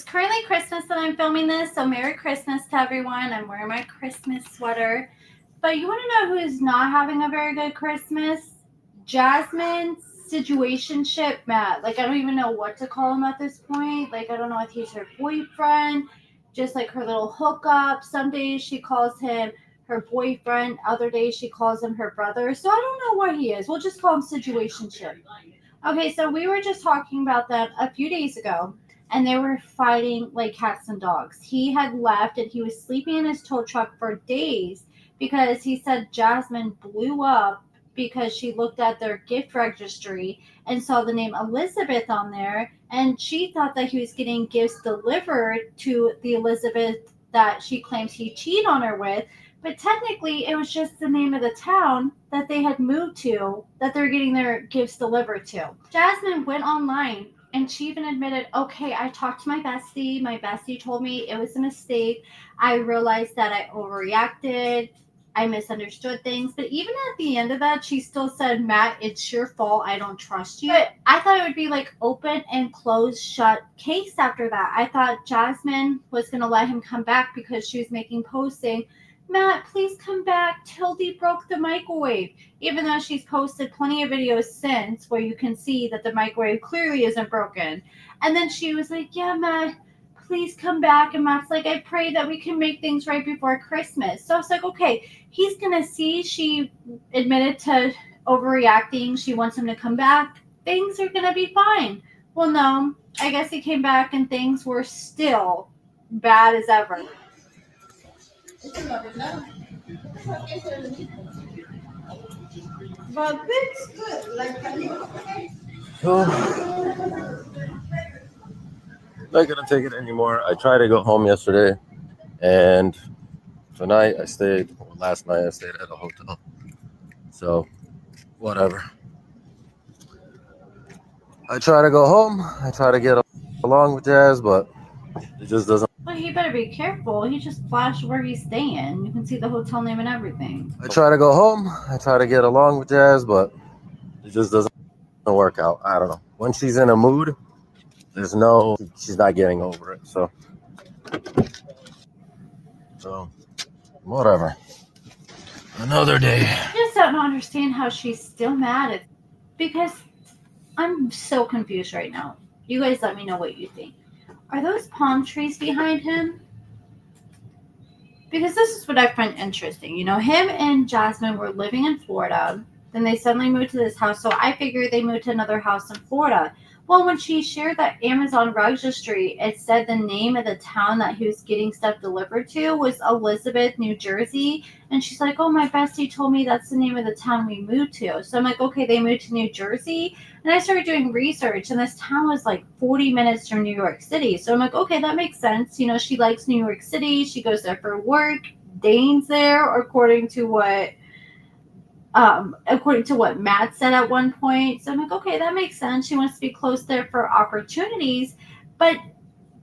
currently Christmas that I'm filming this, so Merry Christmas to everyone. I'm wearing my Christmas sweater. But you want to know who's not having a very good Christmas? Jasmine's situationship Matt. Like, I don't even know what to call him at this point. Like, I don't know if he's her boyfriend, just like her little hookup. Some days she calls him her boyfriend, other days she calls him her brother. So I don't know what he is. We'll just call him situationship. Okay, so we were just talking about that a few days ago, and they were fighting like cats and dogs. He had left and he was sleeping in his tow truck for days because he said Jasmine blew up because she looked at their gift registry and saw the name Elizabeth on there, and she thought that he was getting gifts delivered to the Elizabeth that she claims he cheated on her with. But technically, it was just the name of the town that they had moved to that they're getting their gifts delivered to. Jasmine went online and she even admitted, okay, I talked to my bestie. My bestie told me it was a mistake. I realized that I overreacted. I misunderstood things. But even at the end of that, she still said, Matt, it's your fault. I don't trust you. But I thought it would be like open and closed shut case after that. I thought Jasmine was going to let him come back because she was making posts saying, Matt, please come back. Tildy broke the microwave. Even though she's posted plenty of videos since where you can see that the microwave clearly isn't broken. And then she was like, yeah, Matt, please come back. And Matt's like, I pray that we can make things right before Christmas. So I was like, okay, he's going to see she admitted to overreacting. She wants him to come back. Things are going to be fine. Well, no, I guess he came back and things were still bad as ever. But it's good. Like, So, not gonna take it anymore. I tried to go home yesterday, and tonight last night I stayed at a hotel. So, whatever. I try to go home. I try to get along with Jazz, but it just doesn't. Well, he better be careful. He just flashed where he's staying. You can see the hotel name and everything. I try to go home. I try to get along with Jazz, but it just doesn't work out. I don't know. When she's in a mood, she's not getting over it. So whatever. Another day. I just don't understand how she's still mad at, because I'm so confused right now. You guys let me know what you think. Are those palm trees behind him? Because this is what I find interesting. You know, him and Jasmine were living in Florida. Then they suddenly moved to this house. So I figured they moved to another house in Florida. Well, when she shared that Amazon registry, it said the name of the town that he was getting stuff delivered to was Elizabeth, New Jersey. And she's like, oh, my bestie told me that's the name of the town we moved to. So I'm like, okay, they moved to New Jersey. And I started doing research, and this town was like 40 minutes from New York City. So I'm like, okay, that makes sense. You know, she likes New York City. She goes there for work. Dane's there, according to what Matt said at one point. So I'm like, okay, that makes sense. She wants to be close there for opportunities. But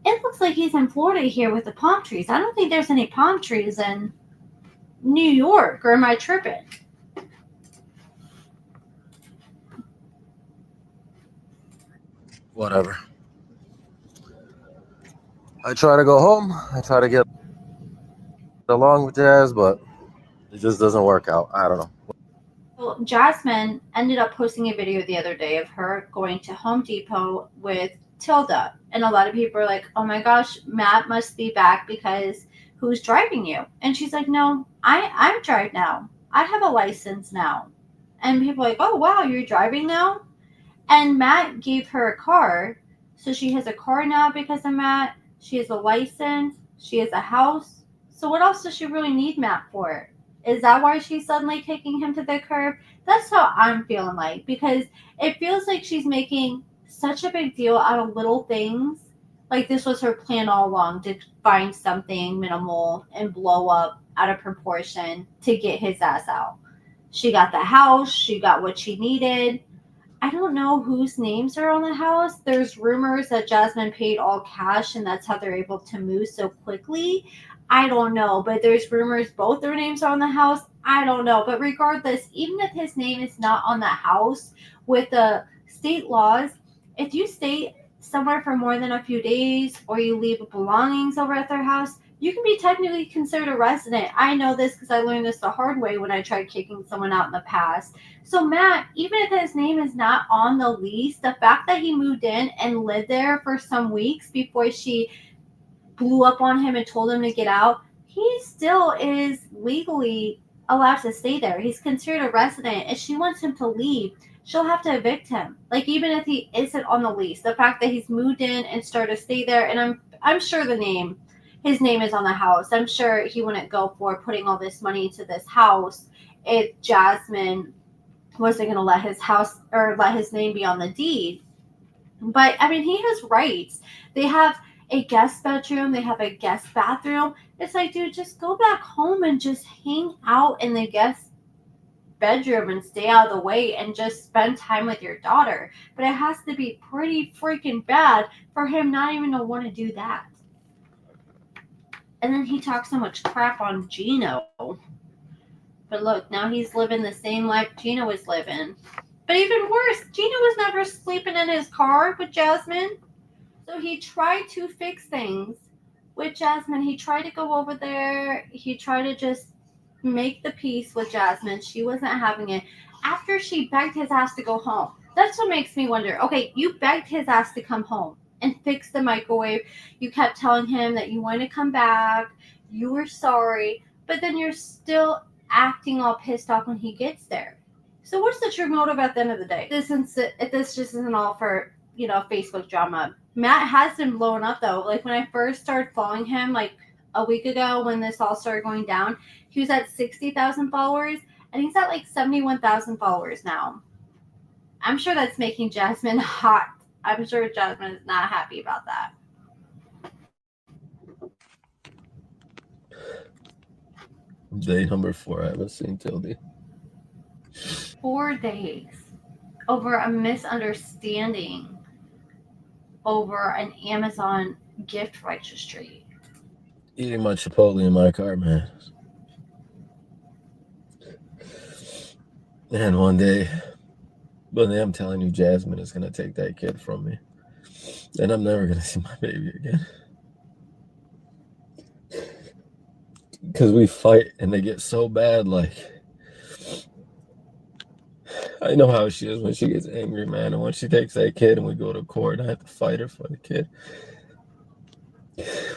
it looks like he's in Florida here with the palm trees. I don't think there's any palm trees in New York, or am I tripping? Whatever. I try to go home. I try to get along with Jazz, but it just doesn't work out. I don't know. Well, Jasmine ended up posting a video the other day of her going to Home Depot with Tilda. And a lot of people are like, oh my gosh, Matt must be back because who's driving you? And she's like, no, I'm driving now. I have a license now. And people are like, oh, wow, you're driving now? And Matt gave her a car. So she has a car now because of Matt. She has a license. She has a house. So what else does she really need Matt for? Is that why she's suddenly kicking him to the curb? That's how I'm feeling like, because it feels like she's making such a big deal out of little things. Like this was her plan all along, to find something minimal and blow up out of proportion to get his ass out. She got the house. She got what she needed. I don't know whose names are on the house. There's rumors that Jasmine paid all cash and that's how they're able to move so quickly. I don't know, but there's rumors both their names are on the house. I don't know. But regardless, even if his name is not on the house, with the state laws, if you somewhere for more than a few days, or you leave belongings over at their house, you can be technically considered a resident. I know this because I learned this the hard way when I tried kicking someone out in the past. So Matt, even if his name is not on the lease, the fact that he moved in and lived there for some weeks before she blew up on him and told him to get out, he still is legally allowed to stay there. He's considered a resident. If she wants him to leave, she'll have to evict him. Like, even if he isn't on the lease, the fact that he's moved in and started to stay there, and I'm sure his name is on the house. I'm sure he wouldn't go for putting all this money into this house if Jasmine wasn't going to let his house or let his name be on the deed. But I mean, he has rights. They have a guest bedroom, they have a guest bathroom. It's like, dude, just go back home and just hang out in the guest bedroom and stay out of the way and just spend time with your daughter. But it has to be pretty freaking bad for him not even to want to do that. And then he talks so much crap on Gino. But look, now he's living the same life Gino was living. But even worse, Gino was never sleeping in his car with Jasmine. So he tried to fix things with Jasmine. He tried to go over there. He tried to just make the peace with Jasmine. She wasn't having it. After she begged his ass to go home. That's what makes me wonder. Okay, you begged his ass to come home and fix the microwave. You kept telling him that you wanted to come back. You were sorry. But then you're still acting all pissed off when he gets there. So what's the true motive at the end of the day? This just isn't all for, Facebook drama. Matt has been blowing up, though. Like, when I first started following him, like, a week ago when this all started going down, he was at 60,000 followers, and he's at, like, 71,000 followers now. I'm sure that's making Jasmine hot. I'm sure Jasmine is not happy about that. Day number 4, I haven't seen Tildy. 4 days over a misunderstanding over an Amazon gift registry. Eating my Chipotle in my car, man. And one day I'm telling you, Jasmine is going to take that kid from me. And I'm never going to see my baby again. Because we fight and they get so bad, like... I know how she is when she gets angry, man. And when she takes that kid and we go to court, I have to fight her for the kid.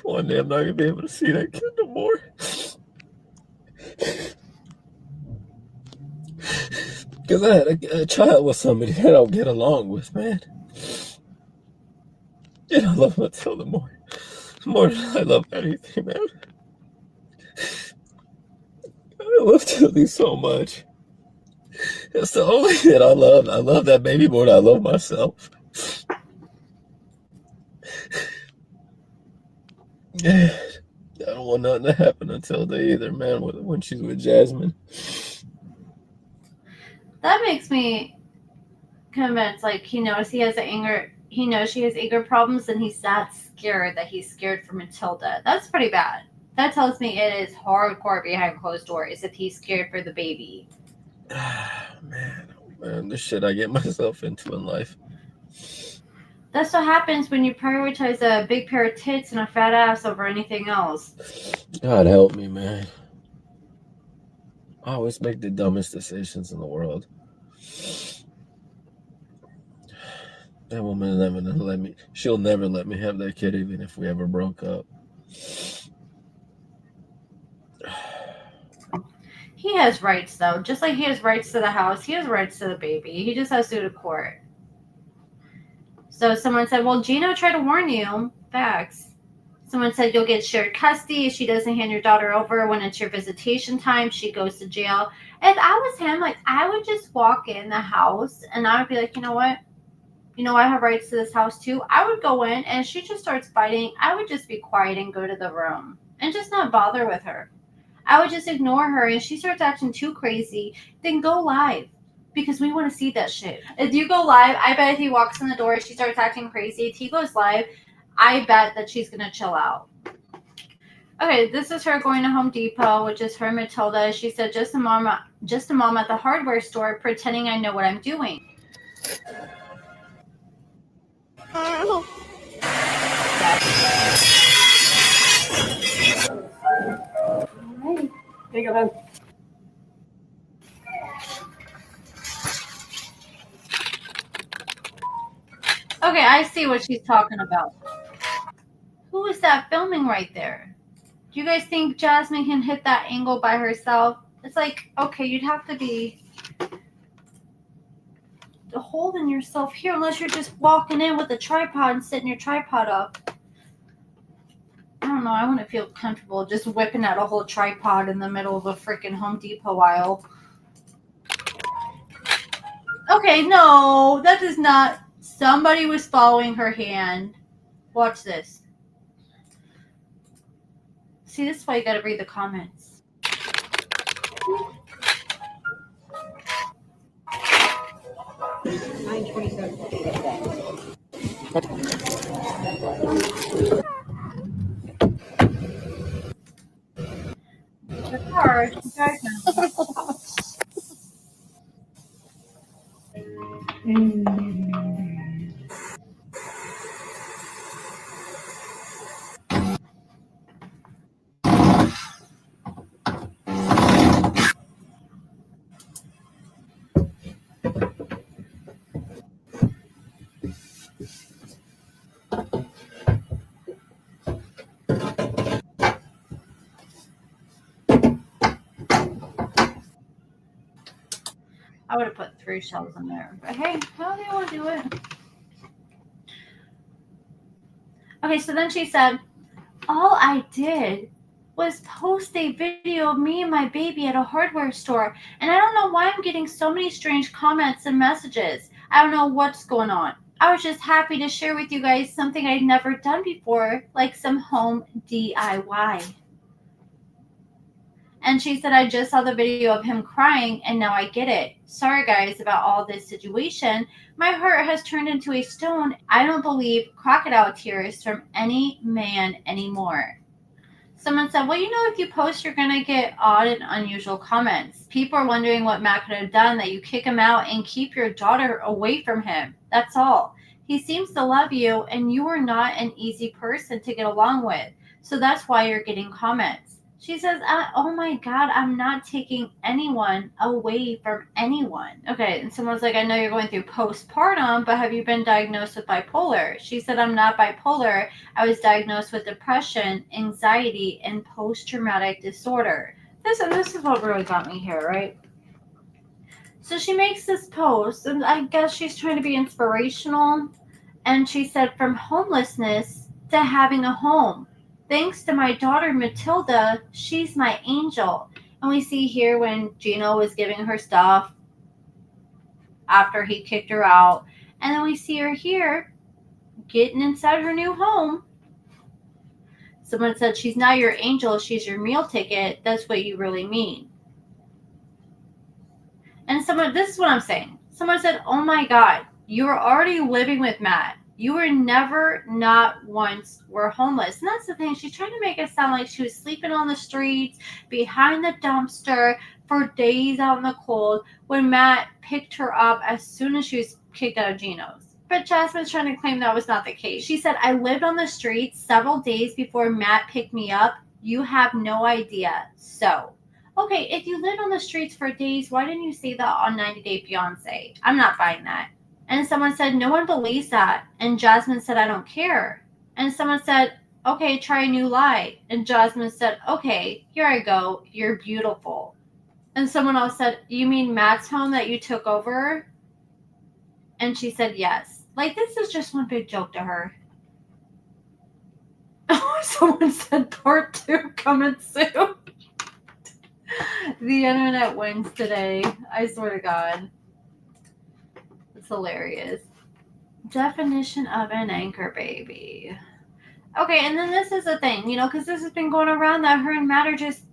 One day I'm not going to be able to see that kid no more. Because I had a child with somebody that I don't get along with, man. And I love Matilda more than I love anything, man. I love Tilly so much. It's the only thing I love. I love that baby more than I love myself. I don't want nothing to happen until they either, man, when she's with Jasmine. That makes me convinced, like, he knows she has anger problems, and he's that scared that he's scared for Matilda. That's pretty bad. That tells me it is hardcore behind closed doors if he's scared for the baby. Man, this shit I get myself into in life. That's what happens when you prioritize a big pair of tits and a fat ass over anything else. God help me, man. I always make the dumbest decisions in the world. That woman is never gonna let me. She'll never let me have that kid, even if we ever broke up. He has rights, though. Just like he has rights to the house, he has rights to the baby. He just has to go to court. So someone said, well, Gino tried to warn you. Facts. Someone said you'll get shared custody if she doesn't hand your daughter over when it's your visitation time. She goes to jail. If I was him, like, I would just walk in the house and I would be like, you know what? I have rights to this house too. I would go in, and if she just starts fighting, I would just be quiet and go to the room and just not bother with her. I would just ignore her, and if she starts acting too crazy, then go live, because we want to see that shit. If you go live, I bet if he walks in the door and she starts acting crazy, if he goes live, I bet that she's going to chill out. Okay, this is her going to Home Depot, which is her Matilda. She said, just a mom at the hardware store pretending I know what I'm doing. Alright. Take it then. Okay, I see what she's talking about. Who is that filming right there? Do you guys think Jasmine can hit that angle by herself? It's like, okay, you'd have to be holding yourself here unless you're just walking in with a tripod and setting your tripod up. I don't know. I wouldn't feel comfortable just whipping out a whole tripod in the middle of a freaking Home Depot aisle. Okay, no, that is not. Somebody was following her hand. Watch this. See, this is why you gotta read the comments. The car, I would have put 3 shells in there. But hey, how do you want to do it? Okay, so then she said, all I did was post a video of me and my baby at a hardware store. And I don't know why I'm getting so many strange comments and messages. I don't know what's going on. I was just happy to share with you guys something I'd never done before, like some home DIY. And she said, I just saw the video of him crying and now I get it. Sorry, guys, about all this situation. My heart has turned into a stone. I don't believe crocodile tears from any man anymore. Someone said, well, you know, if you post, you're going to get odd and unusual comments. People are wondering what Matt could have done, that you kick him out and keep your daughter away from him. That's all. He seems to love you, and you are not an easy person to get along with. So that's why you're getting comments. She says, oh my God, I'm not taking anyone away from anyone. Okay, and someone's like, I know you're going through postpartum, but have you been diagnosed with bipolar? She said, I'm not bipolar. I was diagnosed with depression, anxiety, and post-traumatic disorder. This is what really got me here, right? So she makes this post, and I guess she's trying to be inspirational. And she said, from homelessness to having a home. Thanks to my daughter, Matilda, she's my angel. And we see here when Gino was giving her stuff after he kicked her out. And then we see her here getting inside her new home. Someone said, she's not your angel, she's your meal ticket. That's what you really mean. And this is what I'm saying. Someone said, oh my God, you were already living with Matt. You were never, not once, were homeless. And that's the thing. She's trying to make it sound like she was sleeping on the streets, behind the dumpster, for days out in the cold, when Matt picked her up as soon as she was kicked out of Gino's. But Jasmine's trying to claim that was not the case. She said, I lived on the streets several days before Matt picked me up. You have no idea. So, okay, if you lived on the streets for days, why didn't you say that on 90 Day Fiancé? I'm not buying that. And someone said, no one believes that. And Jasmine said, I don't care. And someone said, okay, try a new lie. And Jasmine said, okay, here I go. You're beautiful. And someone else said, you mean Matt's home that you took over? And she said, yes. Like, this is just one big joke to her. Someone said part 2 coming soon. The internet wins today. I swear to God. It's hilarious. Definition of an anchor baby. Okay, and then this is the thing, because this has been going around that her and Matt are just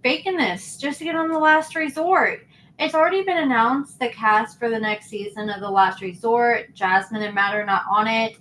faking this just to get on The Last Resort. It's already been announced the cast for the next season of The Last Resort. Jasmine and Matt are not on it.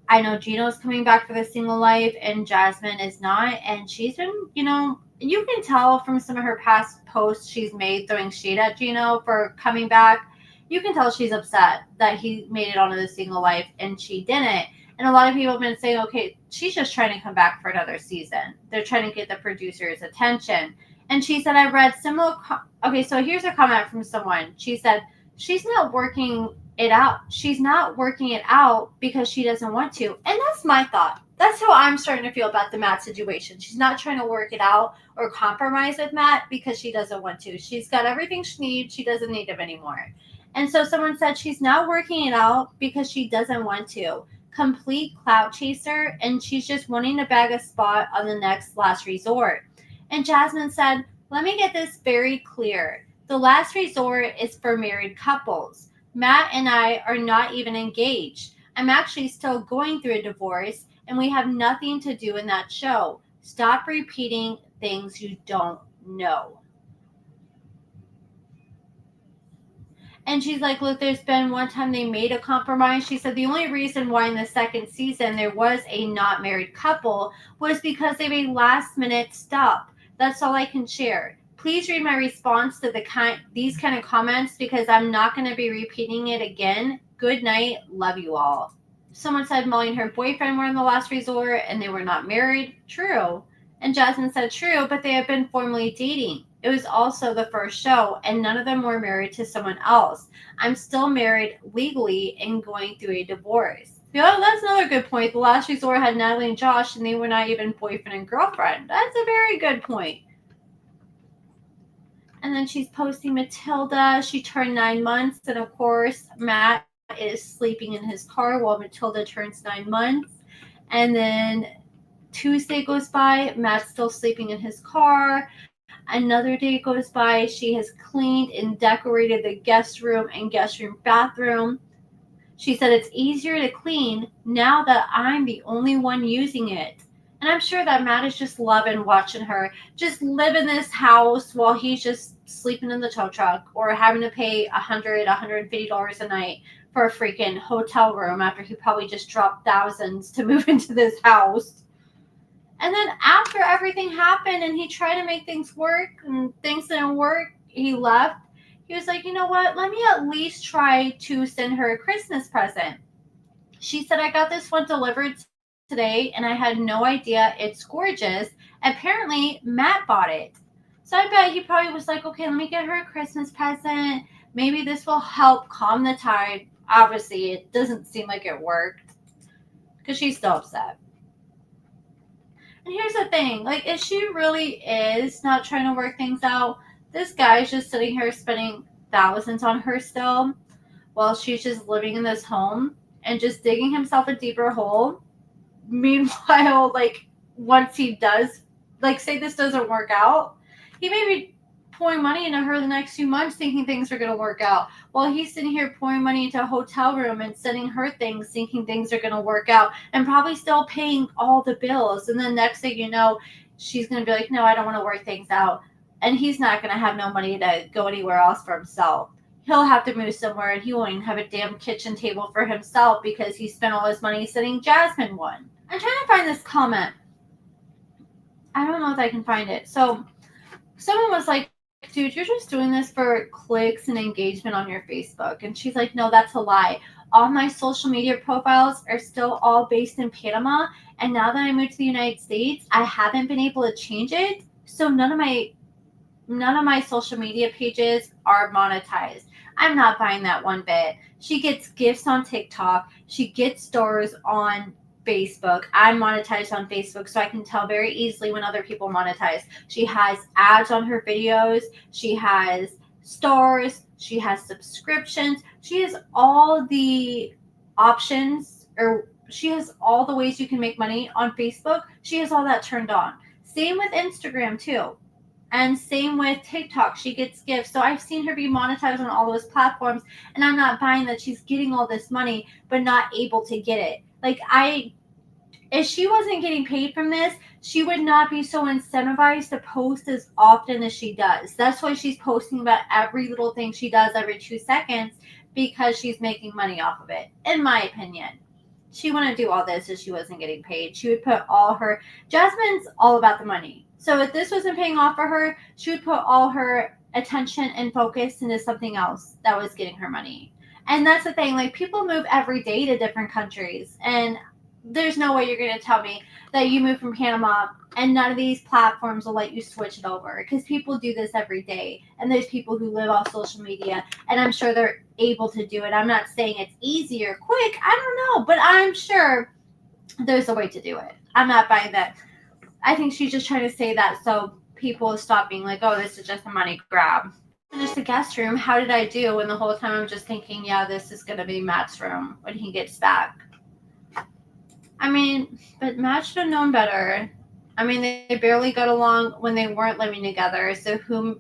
I know Gino's coming back for the single life, and Jasmine is not. And she's been, you can tell from some of her past posts she's made throwing shade at Gino for coming back. You can tell she's upset that he made it onto the single life and she didn't. And a lot of people have been saying, okay, she's just trying to come back for another season. They're trying to get the producer's attention. And she said, I read similar. Okay, so here's a comment from someone. She said, she's not working it out. She's not working it out because she doesn't want to. And that's my thought. That's how I'm starting to feel about the Matt situation. She's not trying to work it out or compromise with Matt because she doesn't want to. She's got everything she needs. She doesn't need him anymore. And so someone said she's not working it out because she doesn't want to. Complete clout chaser, and she's just wanting to bag a spot on the next last resort. And Jasmine said, let me get this very clear. The last resort is for married couples. Matt and I are not even engaged. I'm actually still going through a divorce, and we have nothing to do in that show. Stop repeating things you don't know. And she's like, look, there's been one time they made a compromise. She said the only reason why in the second season there was a not married couple was because they made last minute stop. That's all I can share. Please read my response to these kind of comments because I'm not going to be repeating it again. Good night. Love you all. Someone said Molly and her boyfriend were in the last resort and they were not married. True. And Jasmine said true, but they have been formally dating. It was also the first show, and none of them were married to someone else. I'm still married legally and going through a divorce. Yeah, that's another good point. The last resort had Natalie and Josh, and they were not even boyfriend and girlfriend. That's a very good point. And then she's posting Matilda. She turned 9 months, and of course, Matt is sleeping in his car while Matilda turns 9 months. And then Tuesday goes by, Matt's still sleeping in his car. Another day goes by, she has cleaned and decorated the guest room and guest room bathroom. She said it's easier to clean now that I'm the only one using it. And I'm sure that Matt is just loving watching her just live in this house while he's just sleeping in the tow truck or having to pay $100, $150 a night for a freaking hotel room after he probably just dropped thousands to move into this house. And then after everything happened and he tried to make things work and things didn't work, he left. He was like, you know what? Let me at least try to send her a Christmas present. She said, I got this one delivered today and I had no idea it's gorgeous. Apparently, Matt bought it. So I bet he probably was like, okay, let me get her a Christmas present. Maybe this will help calm the tide. Obviously, it doesn't seem like it worked because she's still upset. And here's the thing, like, if she really is not trying to work things out, this guy's just sitting here spending thousands on her still while she's just living in this home and just digging himself a deeper hole. Meanwhile, like, once he does, like, say this doesn't work out, he may be pouring money into her the next few months thinking things are going to work out while he's sitting here pouring money into a hotel room and sending her things thinking things are going to work out and probably still paying all the bills. And then next thing you know, she's going to be like, no, I don't want to work things out. And he's not going to have no money to go anywhere else for himself. He'll have to move somewhere and he won't even have a damn kitchen table for himself because he spent all his money sending Jasmine one. I'm trying to find this comment. I don't know if I can find it. So someone was like, dude, you're just doing this for clicks and engagement on your Facebook. And she's like, no, that's a lie. All my social media profiles are still all based in Panama. And now that I moved to the United States, I haven't been able to change it. So none of my social media pages are monetized. I'm not buying that one bit. She gets gifts on TikTok. She gets stars on Facebook. I'm monetized on Facebook, so I can tell very easily when other people monetize. She has ads on her videos. She has stars. She has subscriptions. She has all the options, or she has all the ways you can make money on Facebook. She has all that turned on. Same with Instagram too. And same with TikTok. She gets gifts. So I've seen her be monetized on all those platforms, and I'm not buying that she's getting all this money but not able to get it. Like, if she wasn't getting paid from this, she would not be so incentivized to post as often as she does. That's why she's posting about every little thing she does every 2 seconds, because she's making money off of it, in my opinion. She wouldn't do all this if she wasn't getting paid. She would put all her... Jasmine's all about the money. So if this wasn't paying off for her, she would put all her attention and focus into something else that was getting her money. And that's the thing, like, people move every day to different countries, and there's no way you're going to tell me that you moved from Panama and none of these platforms will let you switch it over, because people do this every day, and there's people who live off social media, and I'm sure they're able to do it. I'm not saying it's easy or quick, I don't know, but I'm sure there's a way to do it. I'm not buying that. I think she's just trying to say that so people stop being like, oh, this is just a money grab. Finished the guest room. How did I do? And the whole time I'm just thinking, yeah, this is going to be Matt's room when he gets back. I mean, but Matt should have known better. I mean, they barely got along when they weren't living together. So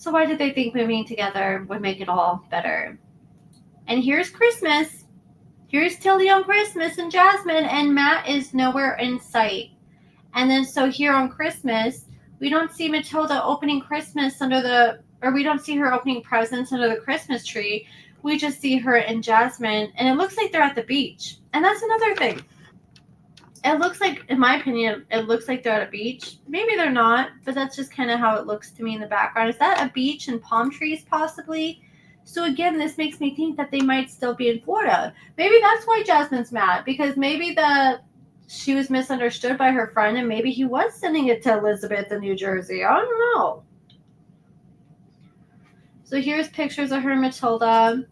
why did they think moving together would make it all better? And here's Christmas. Here's Tilly on Christmas and Jasmine, and Matt is nowhere in sight. And then so here on Christmas, we don't see Matilda opening Christmas we don't see her opening presents under the Christmas tree. We just see her and Jasmine, and it looks like they're at the beach. And that's another thing. It looks like, in my opinion, it looks like they're at a beach. Maybe they're not, but that's just kind of how it looks to me in the background. Is that a beach and palm trees possibly? So again, this makes me think that they might still be in Florida. Maybe that's why Jasmine's mad, because maybe she was misunderstood by her friend, and maybe he was sending it to Elizabeth in New Jersey. I don't know. So here's pictures of her and Matilda.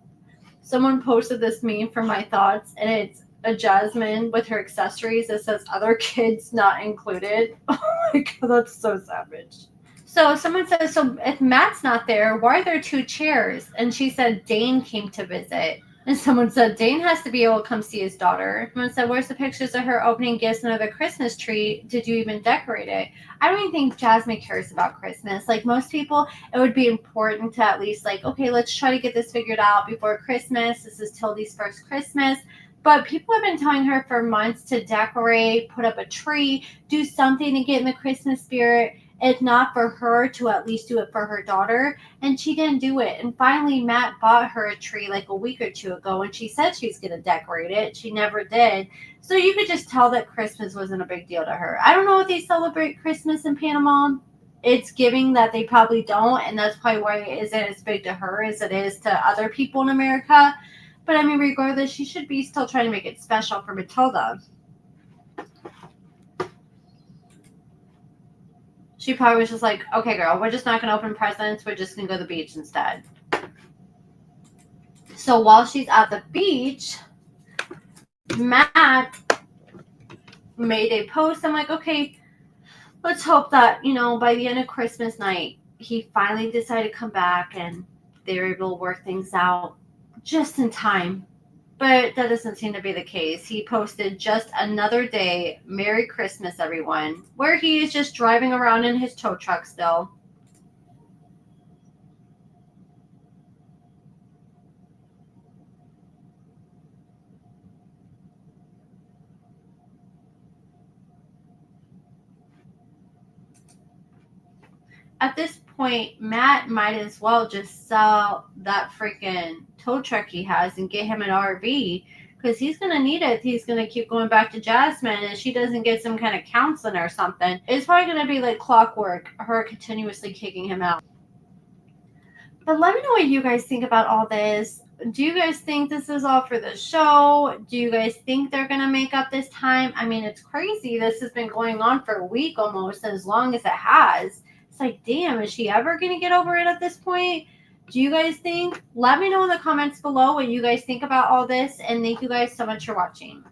Someone posted this meme for my thoughts, and it's a Jasmine with her accessories that says other kids not included. Oh my God, that's so savage. So someone says, so if Matt's not there, why are there 2 chairs? And she said Dane came to visit. And someone said, Dane has to be able to come see his daughter. Someone said, where's the pictures of her opening gifts under the Christmas tree? Did you even decorate it? I don't even think Jasmine cares about Christmas. Like most people, it would be important to at least like, okay, let's try to get this figured out before Christmas. This is Tildy's first Christmas. But people have been telling her for months to decorate, put up a tree, do something to get in the Christmas spirit. If not for her, to at least do it for her daughter. And she didn't do it. And finally, Matt bought her a tree like a week or 2 ago, and she said she was going to decorate it. She never did. So you could just tell that Christmas wasn't a big deal to her. I don't know if they celebrate Christmas in Panama. It's giving that they probably don't, and that's probably why it isn't as big to her as it is to other people in America. But I mean, regardless, she should be still trying to make it special for Matilda. She probably was just like, okay, girl, we're just not going to open presents. We're just going to go to the beach instead. So while she's at the beach, Matt made a post. I'm like, okay, let's hope that, by the end of Christmas night, he finally decided to come back and they were able to work things out just in time. But that doesn't seem to be the case. He posted just another day, Merry Christmas, everyone, where he is just driving around in his tow truck still. At this point, Matt might as well just sell that freaking tow truck he has and get him an RV, because he's going to need it. He's going to keep going back to Jasmine, and she doesn't get some kind of counseling or something. It's probably going to be like clockwork, her continuously kicking him out. But let me know what you guys think about all this. Do you guys think this is all for the show? Do you guys think they're going to make up this time? I mean, it's crazy. This has been going on for a week almost, as long as it has. It's like, damn, is she ever going to get over it at this point? Do you guys think? Let me know in the comments below what you guys think about all this. And thank you guys so much for watching.